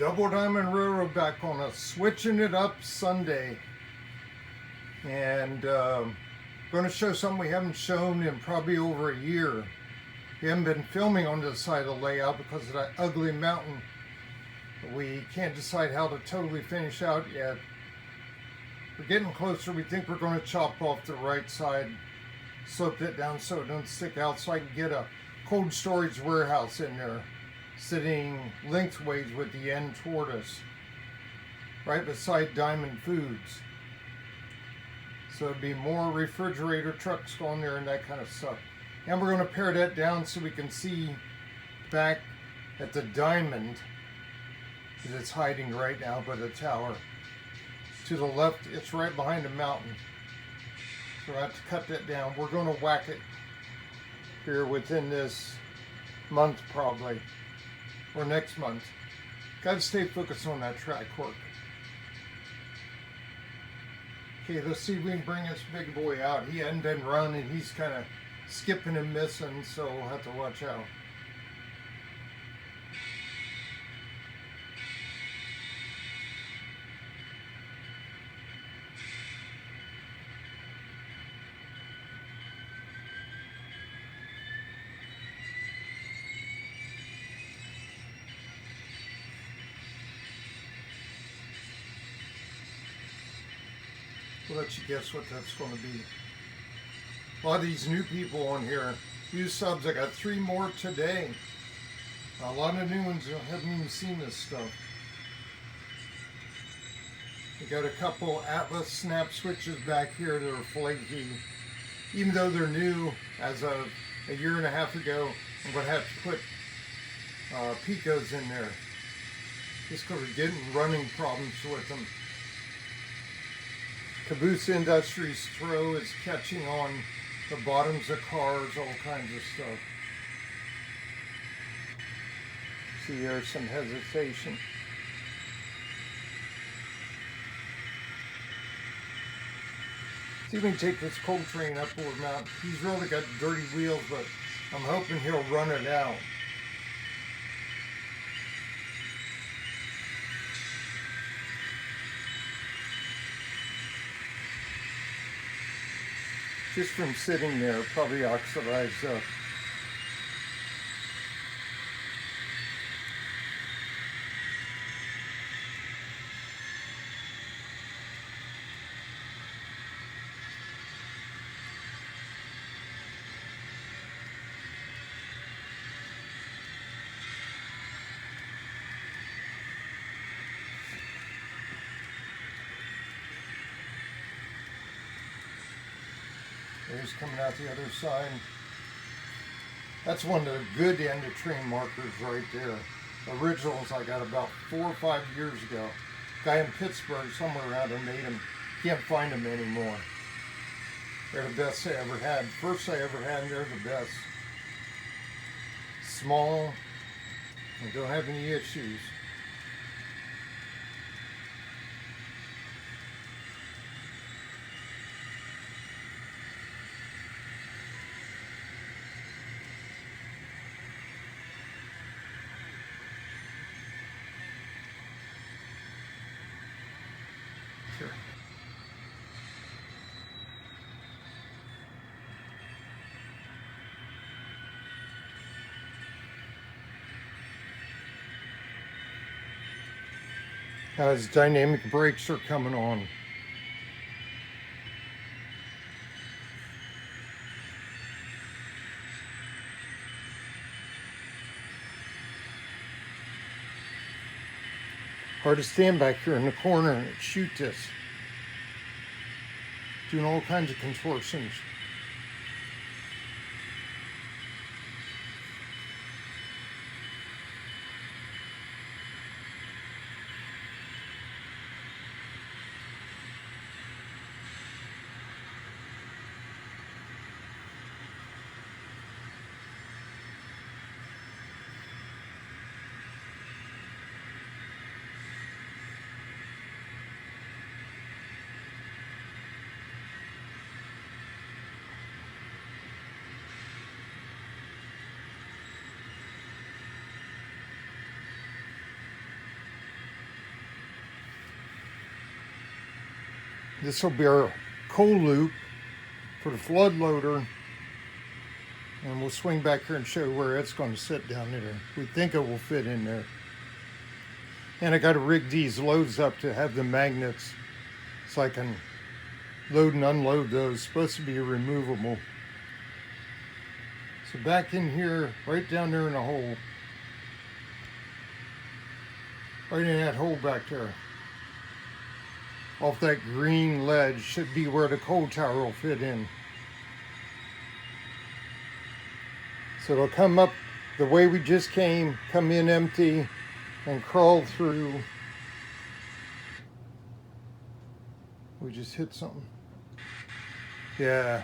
Double Diamond Railroad back on a Switching It Up Sunday. And going to show something we haven't shown in probably over a year. We haven't been filming on this side of the layout because of that ugly mountain. We can't decide how to totally finish out yet. We're getting closer. We think we're going to chop off the right side, slope it down so it doesn't stick out, so I can get a cold storage warehouse in there, sitting lengthways with the end toward us, right beside Diamond Foods. So it'd be more refrigerator trucks going there and that kind of stuff. And we're going to pare that down so we can see back at the Diamond, because it's hiding right now by the tower. To the left, it's right behind the mountain. So I have to cut that down. We're going to whack it here within this month probably, or next month. Got to stay focused on that track work. Okay, let's see if we can bring this big boy out. He hadn't been running. He's kind of skipping and missing, so we'll have to watch out. We'll let you guess what that's going to be. A lot of these new people on here, new subs. I got 3 more today. A lot of new ones haven't even seen this stuff. We got a couple Atlas snap switches back here that are flaky. Even though they're new as of a year and a half ago, I'm going to have to put Picos in there. Just because we're getting running problems with them. Caboose Industries throw is catching on the bottoms of cars, all kinds of stuff. See, there's some hesitation. See if we can take this coal train up over mountain. He's really got dirty wheels, but I'm hoping he'll run it out. Just from sitting there, probably oxidized up. He's coming out the other side. That's one of the good end of train markers right there. Originals I got about 4 or 5 years ago. Guy in Pittsburgh, somewhere around there made them. Can't find them anymore. They're the best I ever had. First I ever had, and they're the best. Small, and don't have any issues. Sure. His dynamic brakes are coming on. Hard to stand back here in the corner and shoot this. Doing all kinds of contortions. This will be our coal loop for the flood loader, and we'll swing back here and show where it's going to sit down there. We think it will fit in there. And I got to rig these loads up to have the magnets so I can load and unload those. It's supposed to be removable. So back in here, right down there in the hole, right in that hole back there, off that green ledge should be where the coal tower will fit in. So it'll come up the way we just came, come in empty, and crawl through. We just hit something. Yeah,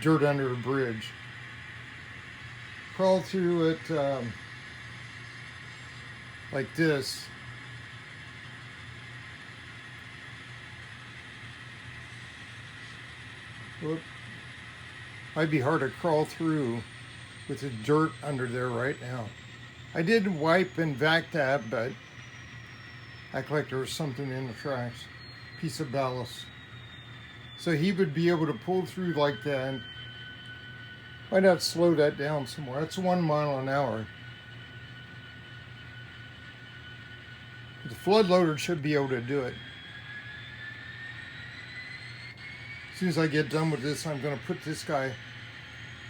dirt under a bridge. Crawl through it like this. Whoop. Might be hard to crawl through with the dirt under there right now. I did wipe and vac that, but I act like there was something in the tracks. Piece of ballast. So he would be able to pull through like that. Might have to slow that down some more. That's 1 mile an hour. The flood loader should be able to do it. As soon as I get done with this, I'm going to put this guy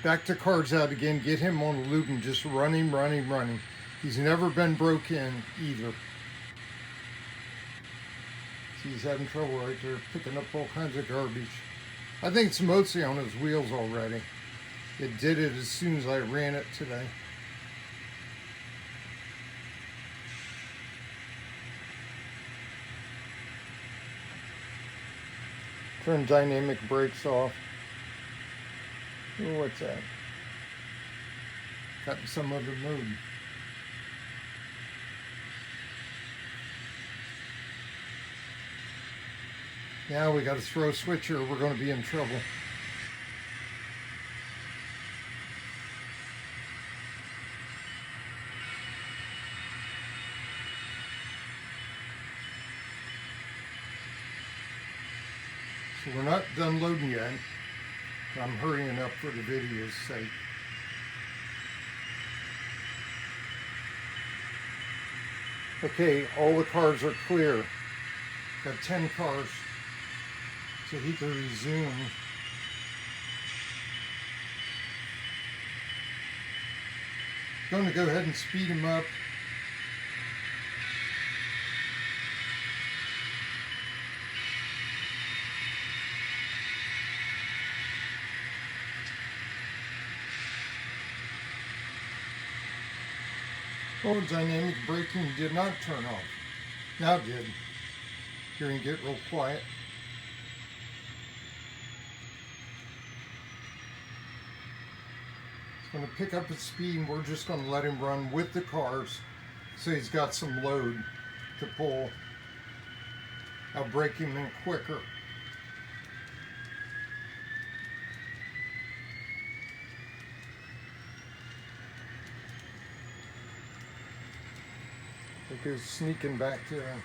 back to cards out again, get him on the loop and just run him. He's never been broke in either. See, he's having trouble right there, picking up all kinds of garbage. I think it's mostly on his wheels already. It did it as soon as I ran it today. Turn dynamic brakes off. Oh, what's that? Got in some other mode. Now we got to throw a switch or we're going to be in trouble. So we're not done loading yet. I'm hurrying up for the video's sake. Okay, all the cars are clear. Got 10 cars. So he can resume. Going to go ahead and speed him up. Oh, dynamic braking did not turn off. Now it did. Here and get real quiet. It's going to pick up its speed and we're just going to let him run with the cars so he's got some load to pull. I'll break him in quicker. It goes sneaking back there.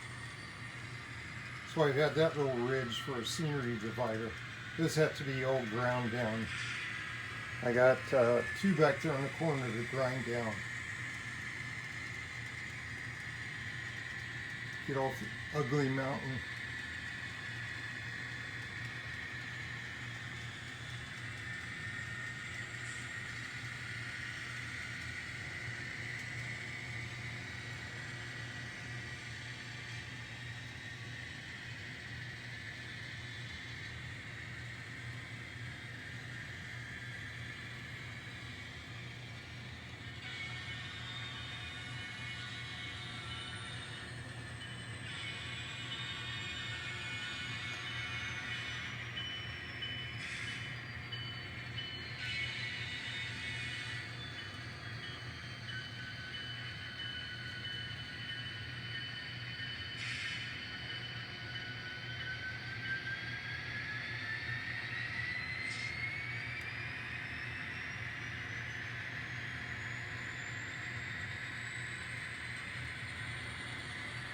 So I had that little ridge for a scenery divider. This had to be all ground down. I got 2 back there in the corner to grind down. Get off the ugly mountain.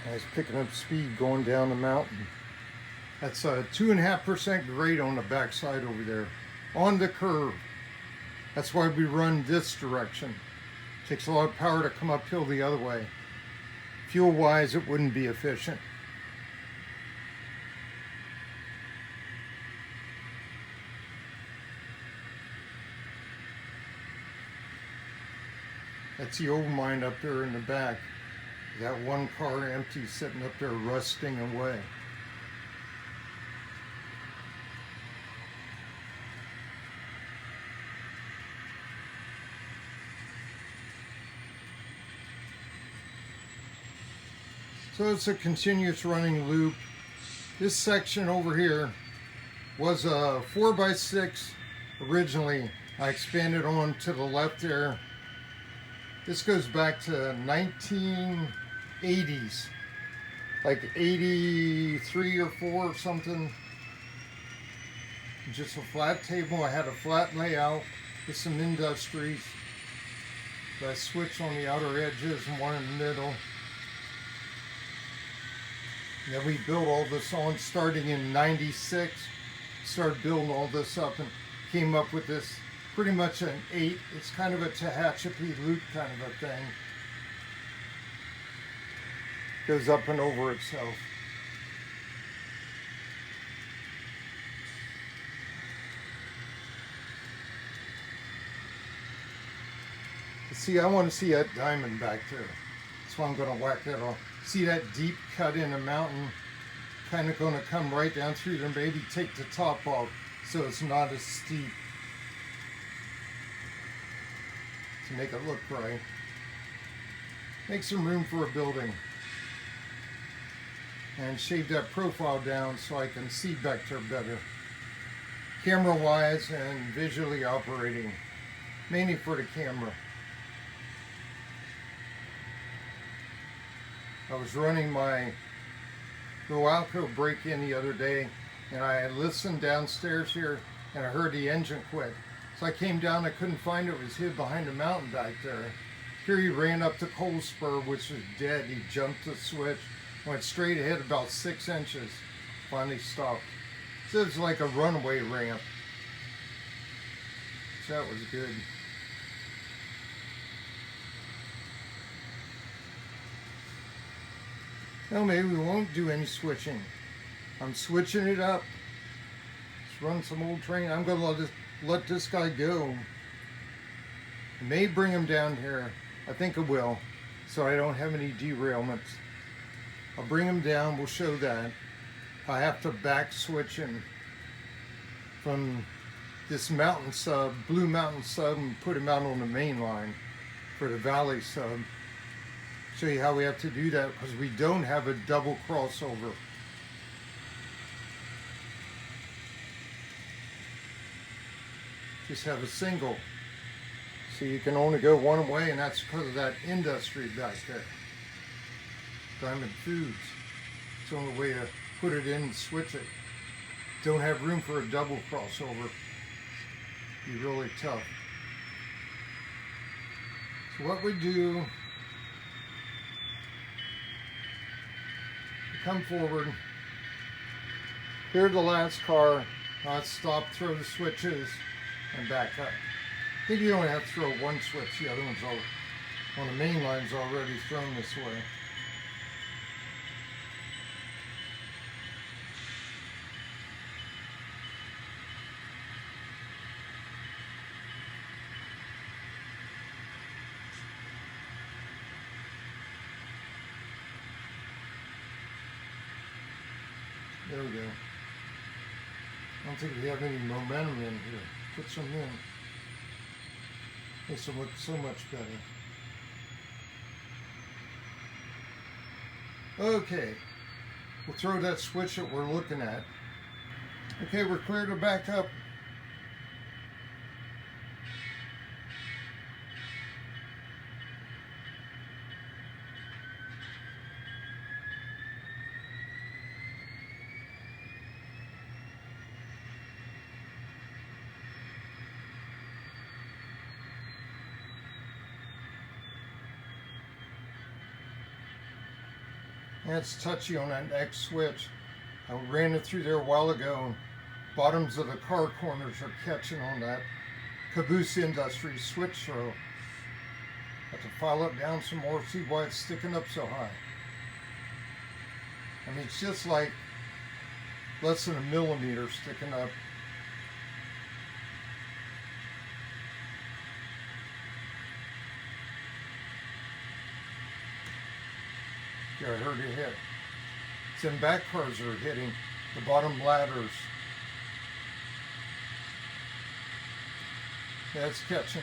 I was picking up speed going down the mountain. That's a 2.5% grade on the backside over there, on the curve. That's why we run this direction. Takes a lot of power to come uphill the other way. Fuel-wise, it wouldn't be efficient. That's the old mine up there in the back. That one car empty sitting up there rusting away. So it's a continuous running loop. This section over here was a 4x6 originally. I expanded on to the left there. This goes back to 1980s, like 83 or 4 or something. Just a flat table. I had a flat layout with some industries. I switched on the outer edges and one in the middle. And then we built all this on starting in 96. Started building all this up and came up with this pretty much an 8. It's kind of a Tehachapi loop kind of a thing. Goes up and over itself. See, I want to see that diamond back there. That's why I'm going to whack that off. See that deep cut in a mountain? Kind of going to come right down through there, maybe take the top off so it's not as steep. To make it look right. Make some room for a building. And shave that profile down so I can see back there better. Camera wise and visually operating. Mainly for the camera. I was running my Roalco break-in the other day and I listened downstairs here and I heard the engine quit. So I came down, I couldn't find it, it was hid behind a mountain back there. Here he ran up the coal spur, which was dead. He jumped the switch, went straight ahead about 6 inches, finally stopped. So it was like a runaway ramp. So that was good. No, maybe we won't do any switching. I'm switching it up. Let's run some old train. I'm gonna let this guy go. I may bring him down here. I think I will, so I don't have any derailments. I'll bring him down, we'll show that. I have to back switch him from this mountain sub, Blue Mountain sub, and put him out on the main line for the Valley sub. Show you how we have to do that because we don't have a double crossover. Just have a single. So you can only go one way, and that's because of that industry back there. Diamond Foods. It's the only way to put it in and switch it. Don't have room for a double crossover. Be really tough. So what we do, come forward. Here's the last car. Stop, throw the switches, and back up. I think you only have to throw one switch. The other one's all, on the main line's already thrown this way. There we go. I don't think we have any momentum in here. Put some in. Makes it look so much better. Okay. We'll throw that switch that we're looking at. Okay, we're clear to back up. That's touchy on that next switch. I ran it through there a while ago, and bottoms of the car corners are catching on that Caboose Industries switch throw. Have to file it down some more, see why it's sticking up so high. I mean, it's just like less than a millimeter sticking up. Yeah, I heard it hit. It's in back cars that are hitting the bottom ladders. Yeah, it's catching.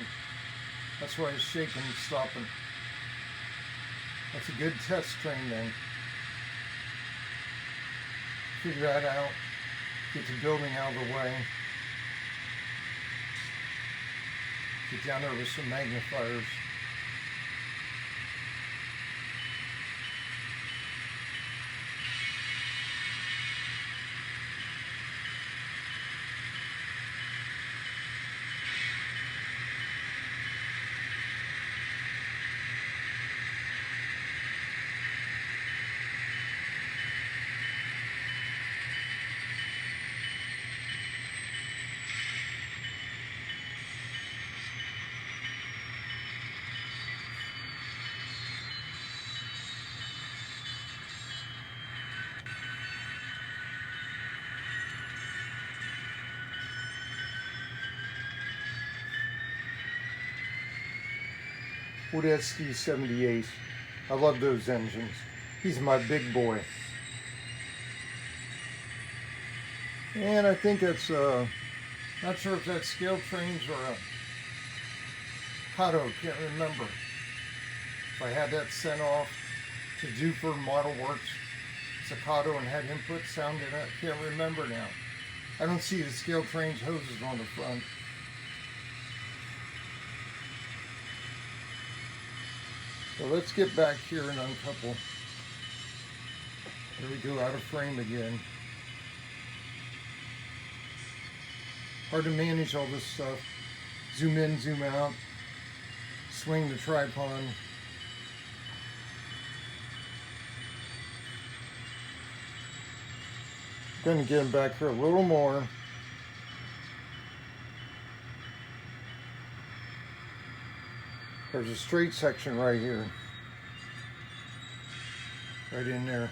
That's why it's shaking and stopping. That's a good test train then. Figure that out. Get the building out of the way. Get down there with some magnifiers. Wood SD78. I love those engines. He's my big boy. And I think it's, not sure if that's scale trains or a Kato, can't remember. If I had that sent off to Duford Model Works, it's a Kato and had input sound in it, I can't remember now. I don't see the scale trains hoses on the front. So let's get back here and uncouple. There we go, out of frame again. Hard to manage all this stuff. Zoom in, zoom out. Swing the tripod. Gonna get him back here a little more. There's a straight section right here. Right in there.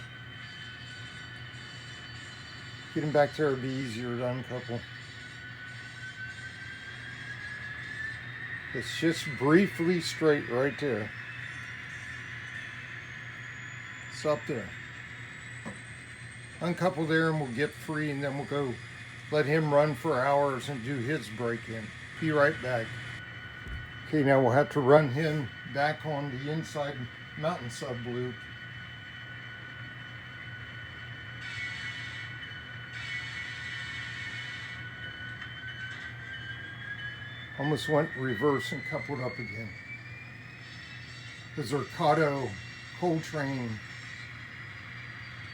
Get him back there, it'd be easier to uncouple. It's just briefly straight right there. It's up there. Uncouple there and we'll get free, and then we'll go let him run for hours and do his break-in. Be right back. Okay, now we'll have to run him back on the inside mountain sub loop. Almost went reverse and coupled up again. Those are Kato, Coltrane,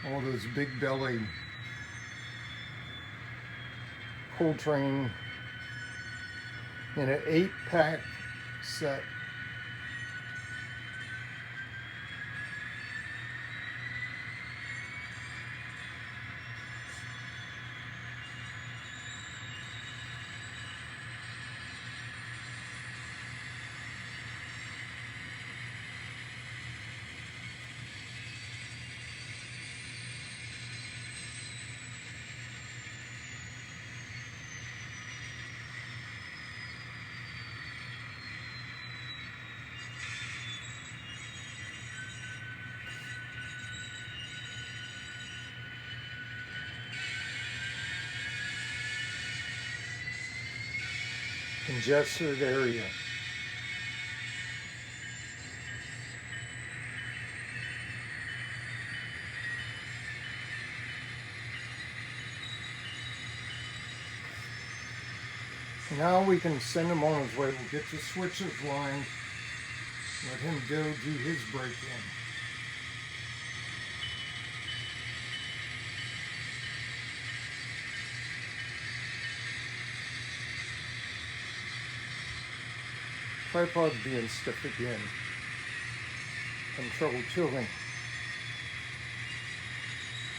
all those big belly Coltrane in an 8-pack set. Congested area. Now we can send him on his way. We'll get the switches lined. Let him go do his break-in. Tripod's being stiff again. Having trouble tilting.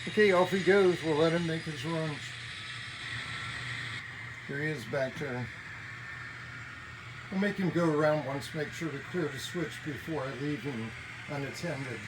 Okay, off he goes. We'll let him make his runs. Here he is back there. I'll make him go around once, make sure to clear the switch before I leave him unattended.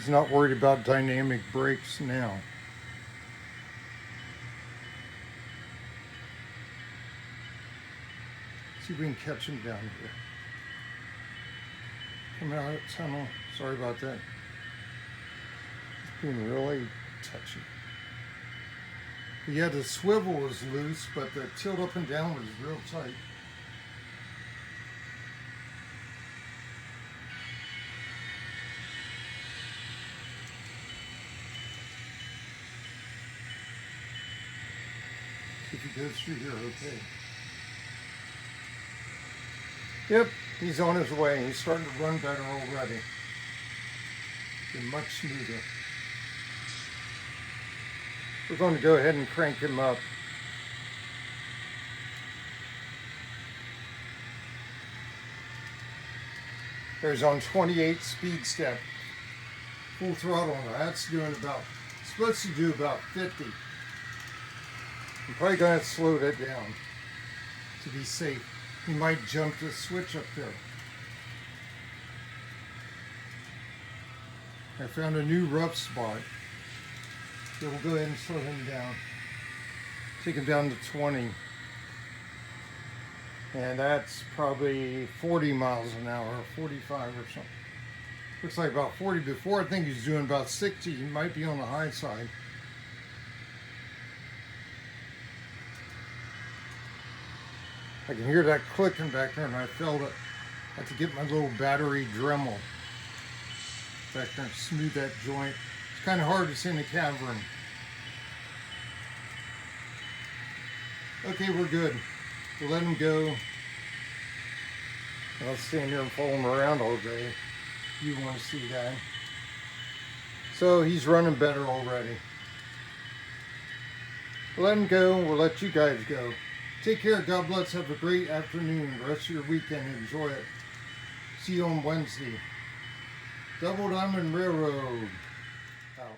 He's not worried about dynamic brakes now. See if we can catch him down here. Come out of the tunnel. Sorry about that. It's being really touchy. Yeah, the swivel was loose, but the tilt up and down was real tight. See if he goes through here okay. Yep, he's on his way. He's starting to run better already. Been much smoother. We're going to go ahead and crank him up. There's on 28 speed step. Full throttle. That's doing about, supposed to do about 50. I'm probably going to slow that down to be safe. He might jump the switch up there. I found a new rough spot. So we'll go ahead and slow him down. Take him down to 20. And that's probably 40 miles an hour, 45 or something. Looks like about 40 before. I think he's doing about 60. He might be on the high side. I can hear that clicking back there, and I felt it. I have to get my little battery Dremel back there and smooth that joint. It's kind of hard to see in the cavern. Okay, we're good. We'll let him go. I'll stand here and follow him around all day. You want to see that. So he's running better already. We'll let him go. We'll let you guys go. Take care. God bless. Have a great afternoon. The rest of your weekend. Enjoy it. See you on Wednesday. Double Diamond Railroad. Out.